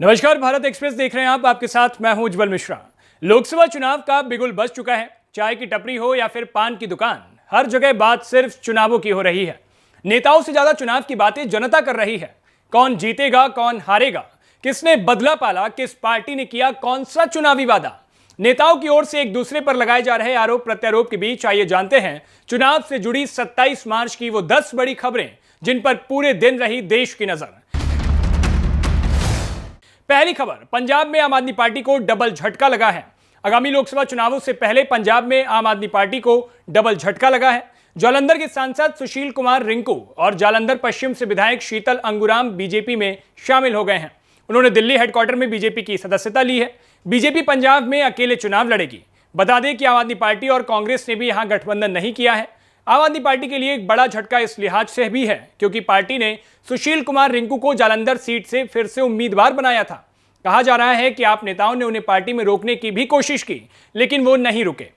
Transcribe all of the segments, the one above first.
नमस्कार, भारत एक्सप्रेस देख रहे हैं आप। आपके साथ मैं हूं उज्जवल मिश्रा। लोकसभा चुनाव का बिगुल बज चुका है। चाय की टपरी हो या फिर पान की दुकान, हर जगह बात सिर्फ चुनावों की हो रही है। नेताओं से ज्यादा चुनाव की बातें जनता कर रही है। कौन जीतेगा, कौन हारेगा, किसने बदला पाला, किस पार्टी ने किया कौन सा चुनावी वादा। नेताओं की ओर से एक दूसरे पर लगाए जा रहे आरोप प्रत्यारोप के बीच आइए जानते हैं चुनाव से जुड़ी 27 मार्च की वो 10 बड़ी खबरें जिन पर पूरे दिन रही देश की नजर। पहली खबर, पंजाब में आम आदमी पार्टी को डबल झटका लगा है। आगामी लोकसभा चुनावों से पहले पंजाब में आम आदमी पार्टी को डबल झटका लगा है। जालंधर के सांसद सुशील कुमार रिंकू और जालंधर पश्चिम से विधायक शीतल अंगुराम बीजेपी में शामिल हो गए हैं। उन्होंने दिल्ली हेडक्वार्टर में बीजेपी की सदस्यता ली है। बीजेपी पंजाब में अकेले चुनाव लड़ेगी। बता दें कि आम आदमी पार्टी और कांग्रेस ने भी यहां गठबंधन नहीं किया है। आम आदमी पार्टी के लिए एक बड़ा झटका इस लिहाज से भी है क्योंकि पार्टी ने सुशील कुमार रिंकू को जालंधर सीट से फिर से उम्मीदवार बनाया था। कहा जा रहा है कि आप नेताओं ने उन्हें पार्टी में रोकने की भी कोशिश की, लेकिन वो नहीं रुके।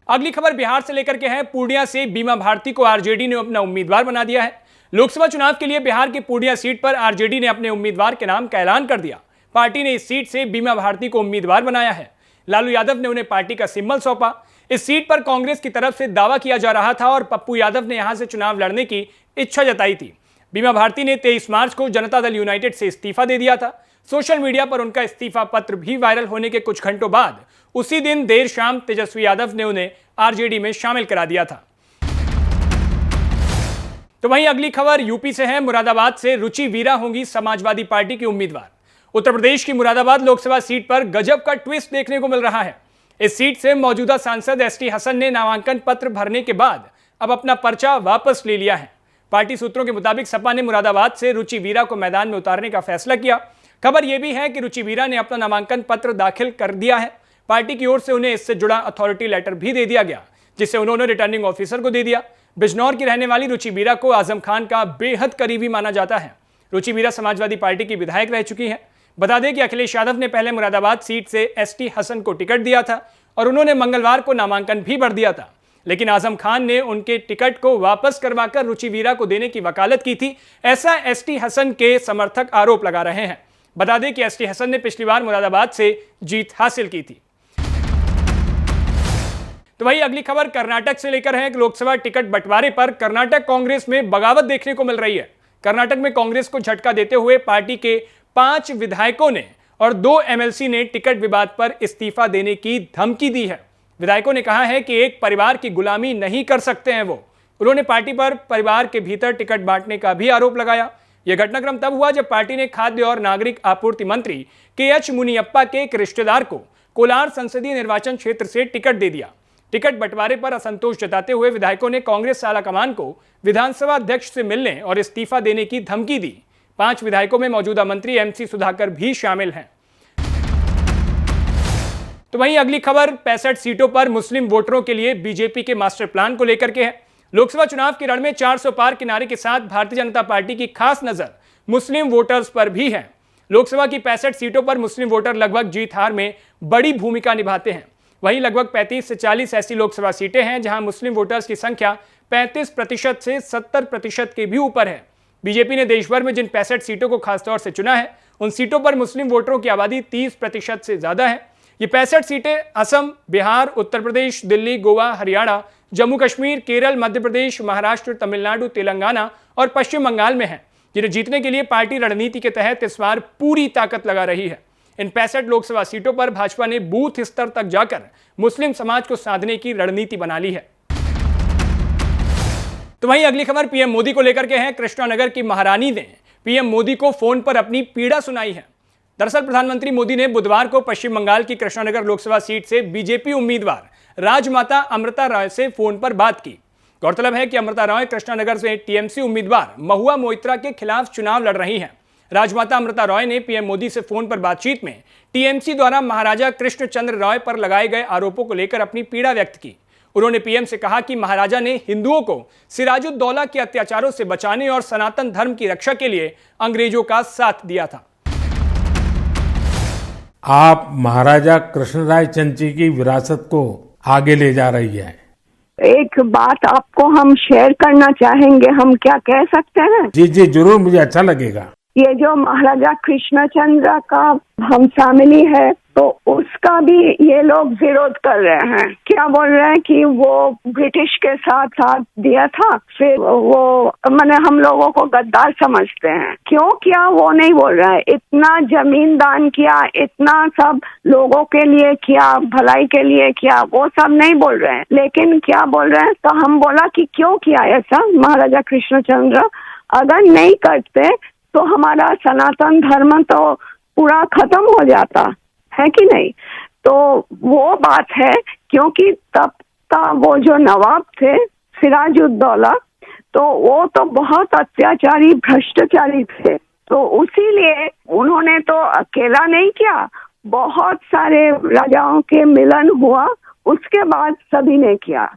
अगली खबर बिहार से लेकर के है। पूर्णिया से बीमा भारती को आरजेडी ने अपना उम्मीदवार बना दिया है। लोकसभा चुनाव के लिए बिहार की पूर्णिया सीट पर आरजेडी ने अपने उम्मीदवार के नाम का ऐलान कर दिया। पार्टी ने इस सीट से बीमा भारती को उम्मीदवार बनाया है। लालू यादव ने उन्हें पार्टी का सिंबल सौंपा। इस सीट पर कांग्रेस की तरफ से दावा किया जा रहा था और पप्पू यादव ने यहां से चुनाव लड़ने की इच्छा जताई थी। बीमा भारती ने 23 मार्च को जनता दल यूनाइटेड से इस्तीफा दे दिया था। सोशल मीडिया पर उनका इस्तीफा पत्र भी वायरल होने के कुछ घंटों बाद उसी दिन देर शाम तेजस्वी यादव ने उन्हें आरजेडी में शामिल करा दिया था। तो वहीं अगली खबर यूपी से है। मुरादाबाद से रुचि वीरा होंगी समाजवादी पार्टी की उम्मीदवार। उत्तर प्रदेश की मुरादाबाद लोकसभा सीट पर गजब का ट्विस्ट देखने को मिल रहा है। इस सीट से मौजूदा सांसद एसटी हसन ने नामांकन पत्र भरने के बाद अब अपना पर्चा वापस ले लिया है। पार्टी सूत्रों के मुताबिक सपा ने मुरादाबाद से रुचि वीरा को मैदान में उतारने का फैसला किया। खबर यह भी है कि रुचि वीरा ने अपना नामांकन पत्र दाखिल कर दिया है। पार्टी की ओर से उन्हें इससे जुड़ा अथॉरिटी लेटर भी दे दिया गया, जिसे उन्होंने रिटर्निंग ऑफिसर को दे दिया। बिजनौर की रहने वाली रुचि वीरा को आजम खान का बेहद करीबी माना जाता है। रुचि वीरा समाजवादी पार्टी की विधायक रह चुकी है। बता दें कि अखिलेश यादव ने पहले मुरादाबाद सीट से एसटी हसन को टिकट दिया था और उन्होंने मंगलवार को नामांकन भी भर दिया था, लेकिन आजम खान ने उनके टिकट को वापस करवाकर रुचि वीरा को देने की वकालत की थी। ऐसा एसटी हसन के समर्थक आरोप लगा रहे हैं। बता दें कि एसटी हसन ने पिछली बार मुरादाबाद से जीत हासिल की थी। तो वही अगली खबर कर्नाटक से लेकर है। लोकसभा टिकट बंटवारे पर कर्नाटक कांग्रेस में बगावत देखने को मिल रही है। कर्नाटक में कांग्रेस को झटका देते हुए पार्टी के 5 विधायकों ने और 2 एमएलसी ने टिकट विवाद पर इस्तीफा देने की धमकी दी है। विधायकों ने कहा है कि एक परिवार की गुलामी नहीं कर सकते हैं वो। उन्होंने पार्टी पर परिवार के भीतर टिकट बांटने का भी आरोप लगाया। यह घटनाक्रम तब हुआ जब पार्टी ने खाद्य और नागरिक आपूर्ति मंत्री के.एच. मुनियप्पा के एक रिश्तेदार को कोलार संसदीय निर्वाचन क्षेत्र से टिकट दे दिया। टिकट बंटवारे पर असंतोष जताते हुए विधायकों ने कांग्रेस आलाकमान को विधानसभा अध्यक्ष से मिलने और इस्तीफा देने की धमकी दी। 5 विधायकों में मौजूदा मंत्री एमसी सुधाकर भी शामिल हैं। तो वहीं अगली खबर 65 सीटों पर मुस्लिम वोटरों के लिए बीजेपी के मास्टर प्लान को लेकर के है। लोकसभा चुनाव के रण में 400 पार के नारे के साथ भारतीय जनता पार्टी की खास नजर मुस्लिम वोटर्स पर भी है। लोकसभा की 65 सीटों पर मुस्लिम वोटर लगभग जीत हार में बड़ी भूमिका निभाते हैं। वहीं लगभग 35 से 40 ऐसी लोकसभा सीटें हैं जहां मुस्लिम वोटर्स की संख्या 35% से 70% के भी ऊपर है। बीजेपी ने देश भर में जिन 65 सीटों को खासतौर से चुना है, उन सीटों पर मुस्लिम वोटरों की आबादी 30% से ज्यादा है। ये 65 सीटें असम, बिहार, उत्तर प्रदेश, दिल्ली, गोवा, हरियाणा, जम्मू कश्मीर, केरल, मध्य प्रदेश, महाराष्ट्र, तमिलनाडु, तेलंगाना और पश्चिम बंगाल में हैं, जिन्हें जीतने के लिए पार्टी रणनीति के तहत इस बार पूरी ताकत लगा रही है। इन 65 लोकसभा सीटों पर भाजपा ने बूथ स्तर तक जाकर मुस्लिम समाज को साधने की रणनीति बना ली है। तो वहीं अगली खबर पीएम मोदी को लेकर के है। कृष्णानगर की महारानी ने पीएम मोदी को फोन पर अपनी पीड़ा सुनाई है। दरअसल प्रधानमंत्री मोदी ने बुधवार को पश्चिम बंगाल की कृष्णानगर लोकसभा सीट से बीजेपी उम्मीदवार राजमाता अमृता रॉय से फोन पर बात की। गौरतलब है कि अमृता रॉय कृष्णानगर से टीएमसी उम्मीदवार महुआ मोइत्रा के खिलाफ चुनाव लड़ रही हैं। राजमाता अमृता रॉय ने पीएम मोदी से फोन पर बातचीत में टीएमसी द्वारा महाराजा कृष्णचंद्र रॉय पर लगाए गए आरोपों को लेकर अपनी पीड़ा व्यक्त की। उन्होंने पीएम से कहा कि महाराजा ने हिंदुओं को सिराजुद्दौला के अत्याचारों से बचाने और सनातन धर्म की रक्षा के लिए अंग्रेजों का साथ दिया था। आप महाराजा कृष्णराय चंची की विरासत को आगे ले जा रही है। एक बात आपको हम शेयर करना चाहेंगे, हम क्या कह सकते हैं? जी जी जरूर, मुझे अच्छा लगेगा। ये जो महाराजा कृष्णचंद्र का हम फैमिली है तो उसका भी ये लोग विरोध कर रहे हैं। क्या बोल रहे हैं कि वो ब्रिटिश के साथ साथ दिया था, फिर वो माने हम लोगों को गद्दार समझते हैं। क्यों किया वो नहीं बोल रहे हैं। इतना जमीन दान किया, इतना सब लोगों के लिए किया, भलाई के लिए किया, वो सब नहीं बोल रहे हैं। लेकिन क्या बोल रहे हैं, तो हम बोला कि क्यों किया ऐसा महाराजा कृष्णचंद्र, अगर नहीं करते तो हमारा सनातन धर्म तो पूरा खत्म हो जाता है कि नहीं। तो वो बात है, क्योंकि तब का वो जो नवाब थे सिराजुद्दौला, तो वो तो बहुत अत्याचारी भ्रष्टाचारी थे। तो उसीलिए उन्होंने तो अकेला नहीं किया, बहुत सारे राजाओं के मिलन हुआ, उसके बाद सभी ने किया।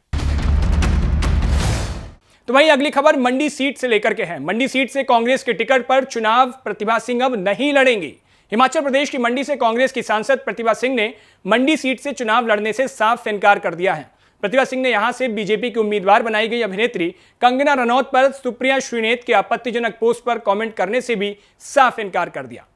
तो वहीं अगली खबर मंडी सीट से लेकर के है। मंडी सीट से कांग्रेस के टिकट पर चुनाव प्रतिभा सिंह अब नहीं लड़ेंगी। हिमाचल प्रदेश की मंडी से कांग्रेस की सांसद प्रतिभा सिंह ने मंडी सीट से चुनाव लड़ने से साफ इनकार कर दिया है। प्रतिभा सिंह ने यहां से बीजेपी की उम्मीदवार बनाई गई अभिनेत्री कंगना रनौत पर सुप्रिया श्रीनेत के आपत्तिजनक पोस्ट पर कमेंट करने से भी साफ इनकार कर दिया।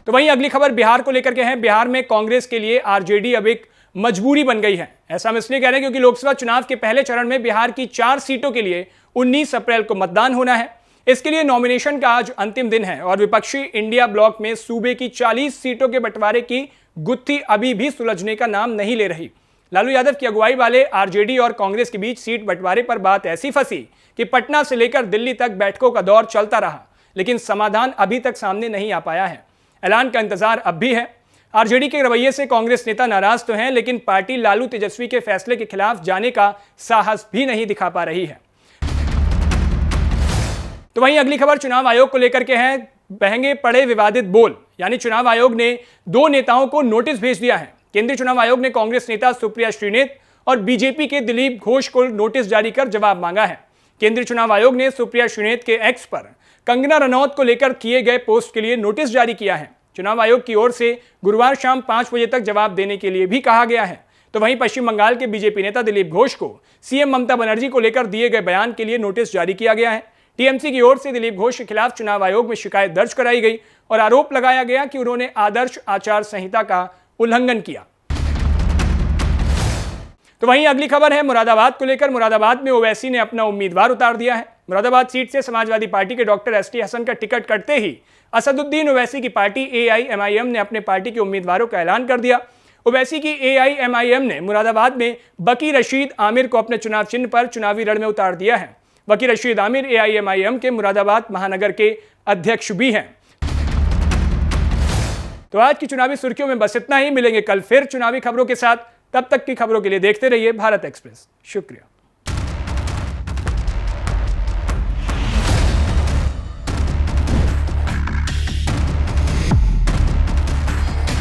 तो वहीं अगली खबर बिहार को लेकर के है। बिहार में कांग्रेस के लिए आरजेडी अब एक मजबूरी बन गई है। ऐसा हम इसलिए कह रहे हैं क्योंकि लोकसभा चुनाव के पहले चरण में बिहार की 4 सीटों के लिए 19 अप्रैल को मतदान होना है। इसके लिए नॉमिनेशन का आज अंतिम दिन है और विपक्षी इंडिया ब्लॉक में सूबे की 40 सीटों के बंटवारे की गुत्थी अभी भी सुलझने का नाम नहीं ले रही। लालू यादव की अगुवाई वाले आरजेडी और कांग्रेस के बीच सीट बंटवारे पर बात ऐसी फंसी कि पटना से लेकर दिल्ली तक बैठकों का दौर चलता रहा, लेकिन समाधान अभी तक सामने नहीं आ पाया है। ऐलान का इंतजार अब भी है। आरजेडी के रवैये से कांग्रेस नेता नाराज तो हैं, लेकिन पार्टी लालू तेजस्वी के फैसले के खिलाफ जाने का साहस भी नहीं दिखा पा रही है। तो वहीं अगली खबर चुनाव आयोग को लेकर के है। महंगे पड़े विवादित बोल, यानी चुनाव आयोग ने 2 नेताओं को नोटिस भेज दिया है। केंद्रीय चुनाव आयोग ने कांग्रेस नेता सुप्रिया श्रीनेत और बीजेपी के दिलीप घोष को नोटिस जारी कर जवाब मांगा है। केंद्रीय चुनाव आयोग ने सुप्रिया श्रीनेत के एक्स पर कंगना रनौत को लेकर किए गए पोस्ट के लिए नोटिस जारी किया है। चुनाव आयोग की ओर से गुरुवार शाम 5 बजे तक जवाब देने के लिए भी कहा गया है। तो वहीं पश्चिम बंगाल के बीजेपी नेता दिलीप घोष को सीएम ममता बनर्जी को लेकर दिए गए बयान के लिए नोटिस जारी किया गया है। टीएमसी की ओर से दिलीप घोष के खिलाफ चुनाव आयोग में शिकायत दर्ज कराई गई और आरोप लगाया गया कि उन्होंने आदर्श आचार संहिता का उल्लंघन किया। तो वहीं अगली खबर है मुरादाबाद को लेकर। मुरादाबाद में ओवैसी ने अपना उम्मीदवार उतार दिया है। मुरादाबाद सीट से समाजवादी पार्टी के डॉक्टर एसटी हसन का टिकट कटते ही असदुद्दीन ओवैसी की पार्टी एआईएमआईएम ने अपने पार्टी के उम्मीदवारों का ऐलान कर दिया। ओवैसी की एआईएमआईएम ने मुरादाबाद में वकी रशीद आमिर को अपने चुनाव चिन्ह पर चुनावी रण में उतार दिया है। वकी रशीद आमिर एआईएमआईएम के मुरादाबाद महानगर के अध्यक्ष भी हैं। तो आज की चुनावी सुर्खियों में बस इतना ही। मिलेंगे कल फिर चुनावी खबरों के साथ। तब तक की खबरों के लिए देखते रहिए भारत एक्सप्रेस। शुक्रिया।